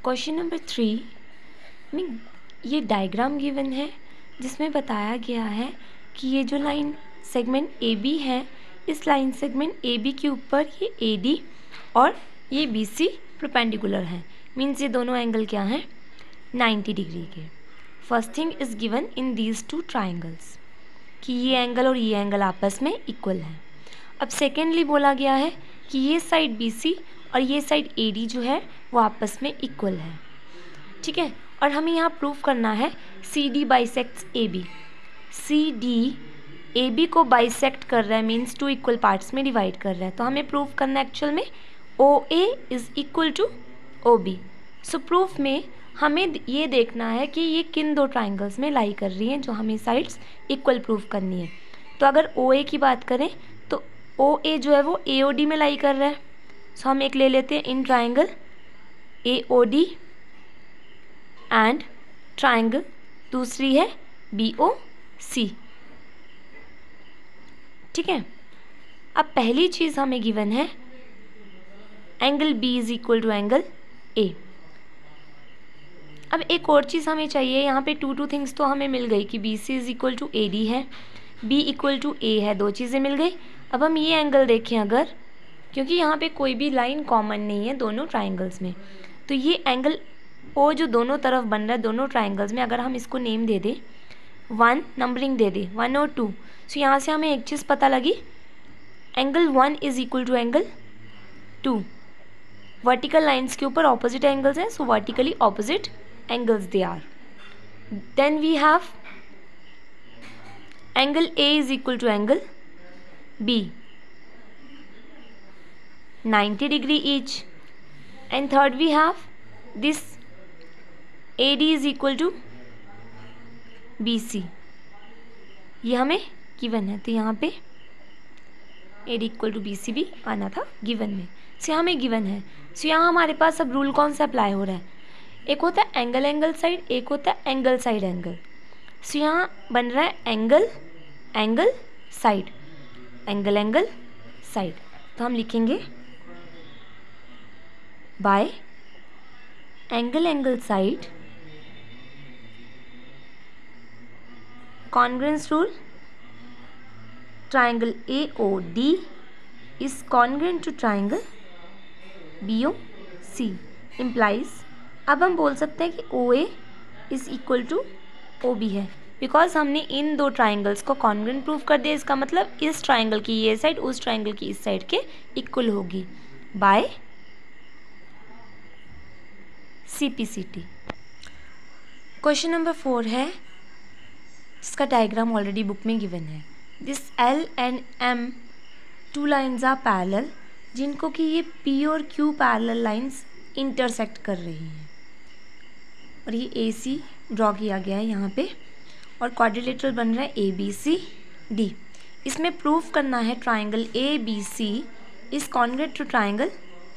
Question number 3 में ये diagram given है जिसमें बताया गया है कि ये जो लाइन सेगमेंट ए बी है, इस लाइन सेगमेंट ए बी के ऊपर ये ए डी और ये बी सी परपेंडिकुलर हैं। मीन्स ये दोनों एंगल क्या हैं, 90 डिग्री के। First thing is given in these two triangles कि ये एंगल और ये एंगल आपस में इक्वल है। अब सेकेंडली बोला गया है कि ये साइड बी सी और ये साइड ए डी जो है वो आपस में इक्वल है। ठीक है, और हमें यहाँ प्रूफ करना है C D bisects A B. C D A B को बाइसेक्ट कर रहा है, मीन्स टू इक्वल पार्ट्स में डिवाइड कर रहा है। तो हमें प्रूफ करना है एक्चुअल में O A is equal to O B. So proof में हमें ये देखना है कि ये किन दो ट्राइंगल्स में लाई कर रही हैं जो हमें साइड्स इक्वल प्रूफ करनी है। तो अगर ओ ए की बात करें तो ओ ए जो है वो ए ओ डी में लाई कर रहा है। सो हम एक ले लेते हैं in triangle A O D and triangle दूसरी है बी ओ सी। ठीक है, अब पहली चीज़ हमें गिवन है angle B is equal to angle A. अब एक और चीज़ हमें चाहिए, यहाँ पे टू थिंग्स तो हमें मिल गई कि B C is equal to A D है, बी इक्वल टू ए है, दो चीज़ें मिल गई। अब हम ये एंगल देखें अगर, क्योंकि यहाँ पे कोई भी लाइन कॉमन नहीं है दोनों ट्राइंगल्स में, तो ये एंगल ओ जो दोनों तरफ बन रहा है दोनों ट्राइंगल्स में, अगर हम इसको नेम दे दें 1, नंबरिंग दे दें 1 और 2, सो यहाँ से हमें एक चीज़ पता लगी, angle 1 is equal to angle 2। Vertical lines के ऊपर ऑपोजिट एंगल्स हैं, so vertically opposite angles they are. Then we have angle A is equal to angle B, 90 degree each. And third we have this AD is equal to BC. ये हमें given है, तो यहाँ पे AD equal to BC भी आना था given में। सो यहाँ हमें गिवन है, सो यहाँ हमारे पास अब रूल कौन सा अप्लाई हो रहा है, एक होता है एंगल एंगल साइड, एक होता है एंगल साइड एंगल। सो यहाँ बन रहा है angle angle side, angle angle side. तो हम लिखेंगे by angle angle side congruence rule, triangle AOD is congruent to triangle BOC implies, अब हम बोल सकते हैं कि OA is equal to OB है, बिकॉज हमने इन दो ट्राइंगल्स को कॉन्ग्रुएंट प्रूफ कर दिया। इसका मतलब इस ट्राइंगल की ये साइड उस ट्राइंगल की इस साइड के इक्वल होगी बाय CPCT। क्वेश्चन नंबर 4 है, इसका डायग्राम ऑलरेडी बुक में गिवन है। This L and M two lines are parallel, जिनको कि ये P और Q पैरेलल लाइन्स इंटरसेक्ट कर रही हैं, और ये AC ड्रॉ किया गया है यहाँ पे, और क्वाड्रिलेटरल बन रहा है ABCD। इसमें प्रूफ करना है triangle ABC is congruent to triangle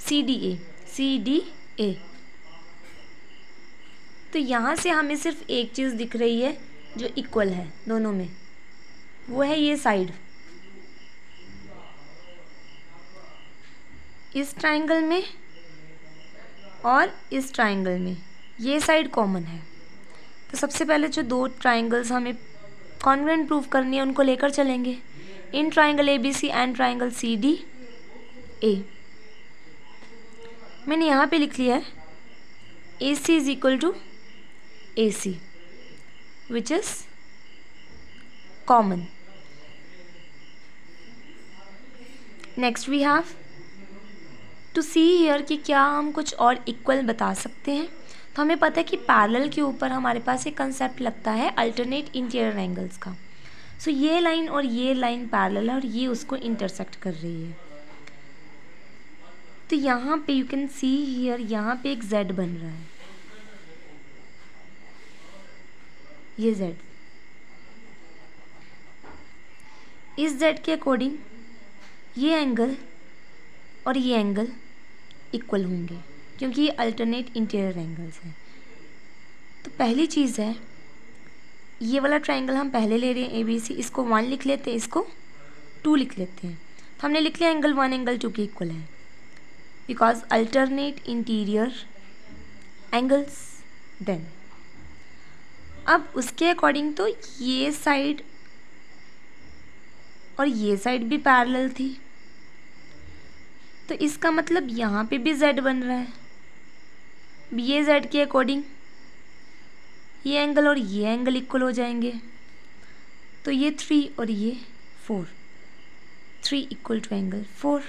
CDA। तो यहाँ से हमें सिर्फ एक चीज़ दिख रही है जो इक्वल है दोनों में, वो है ये साइड। इस ट्राइंगल में और इस ट्राइंगल में ये साइड कॉमन है। तो सबसे पहले जो दो ट्राइंगल्स हमें कॉन्ग्रुएंट प्रूफ करनी है उनको लेकर चलेंगे, in triangle ABC and triangle CDA। मैंने यहाँ पे लिख लिया है AC is equal to AC which is common. Next we have to see here कि क्या हम कुछ और इक्वल बता सकते हैं। तो हमें पता है कि पैरेलल के ऊपर हमारे पास एक कंसेप्ट लगता है अल्टरनेट इंटीरियर एंगल्स का। सो ये लाइन और ये लाइन पैरेलल है और ये उसको इंटरसेक्ट कर रही है। तो यहाँ पे यू कैन सी हियर, यहाँ पे एक Z बन रहा है, ये Z। इस Z के अकॉर्डिंग ये एंगल और ये एंगल इक्वल होंगे क्योंकि ये अल्टरनेट इंटीरियर एंगल्स हैं। तो पहली चीज़ है, ये वाला ट्राइंगल हम पहले ले रहे हैं ABC, इसको 1 लिख लेते हैं, इसको 2 लिख लेते हैं। तो हमने लिख लिया एंगल 1 एंगल 2 के इक्वल है, because alternate interior angles. Then अब उसके अकॉर्डिंग तो ये साइड और ये साइड भी पैरेलल थी, तो इसका मतलब यहाँ पे भी z बन रहा है। ये z के अकॉर्डिंग ये एंगल और ये एंगल इक्वल हो जाएंगे, तो ये 3 और ये 4, 3 इक्वल टू एंगल 4।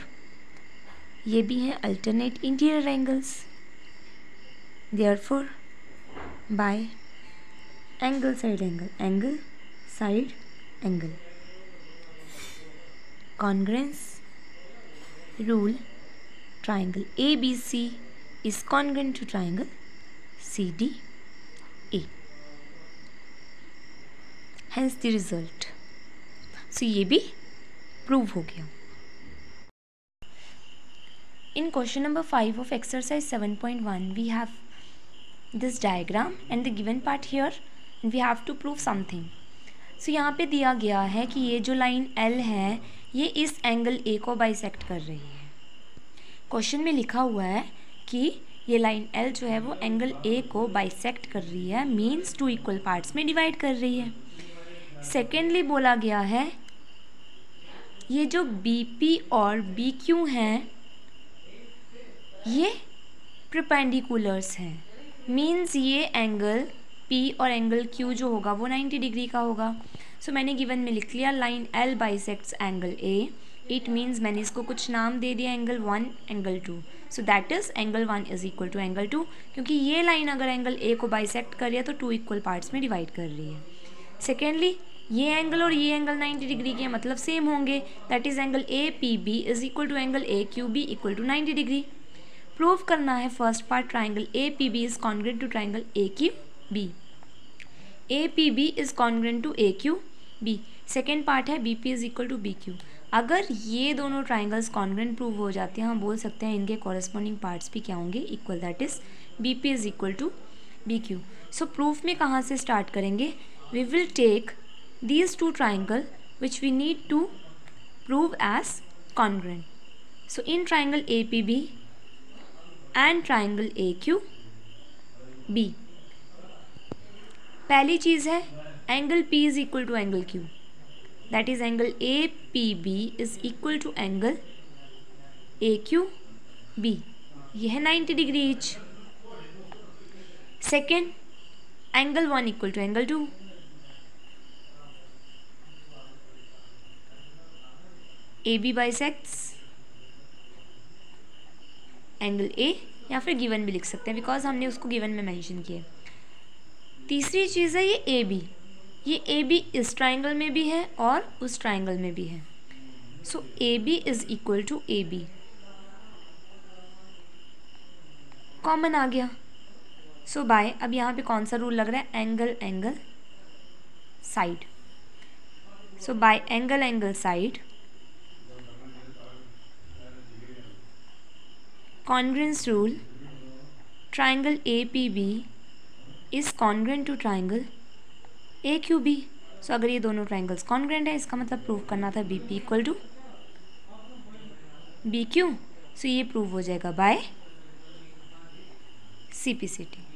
ये भी हैं alternate interior angles. Therefore by angle side angle, angle side angle, congruence rule, triangle ABC is congruent to triangle CDA, hence the result। so ये भी प्रूव हो गया। In question number 5 of exercise 7.1 we have this diagram and the given part here and we have to prove something। so यहाँ पे दिया गया है कि ये जो लाइन L है ये इस एंगल A को बाइसेक्ट कर रही है। क्वेश्चन में लिखा हुआ है कि ये लाइन L जो है वो एंगल A को बाइसेक्ट कर रही है, मीन्स 2 इक्वल पार्ट्स में डिवाइड कर रही है। सेकेंडली बोला गया है ये जो BP और BQ हैं ये परपेंडिकुलर्स हैं, मीन्स ये एंगल P और एंगल Q जो होगा वो 90 डिग्री का होगा। सो मैंने गिवन में लिख लिया line L bisects angle A, it means मैंने इसको कुछ नाम दे दिया angle 1 angle 2, so that is angle 1 is equal to angle 2, क्योंकि ये लाइन अगर एंगल A को बाइसेक्ट कर रही है तो 2 इक्वल पार्ट्स में डिवाइड कर रही है। सेकेंडली ये एंगल और ये एंगल 90 डिग्री के मतलब सेम होंगे, that is angle APB is equal to angle AQB equal to 90 degree. Prove करना है first part triangle APB is congruent to triangle AQB, APB is congruent to AQB। Second part है BP is equal to BQ। अगर ये दोनों triangles congruent prove हो जाते हैं हम बोल सकते हैं इनके कॉरेस्पॉन्डिंग पार्ट्स भी क्या होंगे, equal, that is BP is equal to BQ। So proof में कहाँ से स्टार्ट करेंगे, we will take these two triangle which we need to prove as congruent. So in triangle APB and triangle AQB पहली चीज़ है angle P is equal to angle Q, that is angle APB is equal to angle AQB, यह है 90 degree each. Second angle 1 equal to angle 2, AB bisects angle A, या फिर given भी लिख सकते हैं बिकॉज हमने उसको गिवन में मेंशन किया। तीसरी चीज़ है ये AB, ये AB इस ट्राइंगल में भी है और उस ट्राइंगल में भी है, so AB is equal to AB, common आ गया। सो बाय, अब यहाँ पे कौन सा रूल लग रहा है, angle angle side. So bye angle angle side congruence rule, triangle APB is congruent to triangle AQB। सो अगर ये दोनों ट्राइंगल्स कॉन्ग्रुएंट है इसका मतलब प्रूव करना था BP इक्वल टू BQ। सो ये प्रूव हो जाएगा बाय CPCT।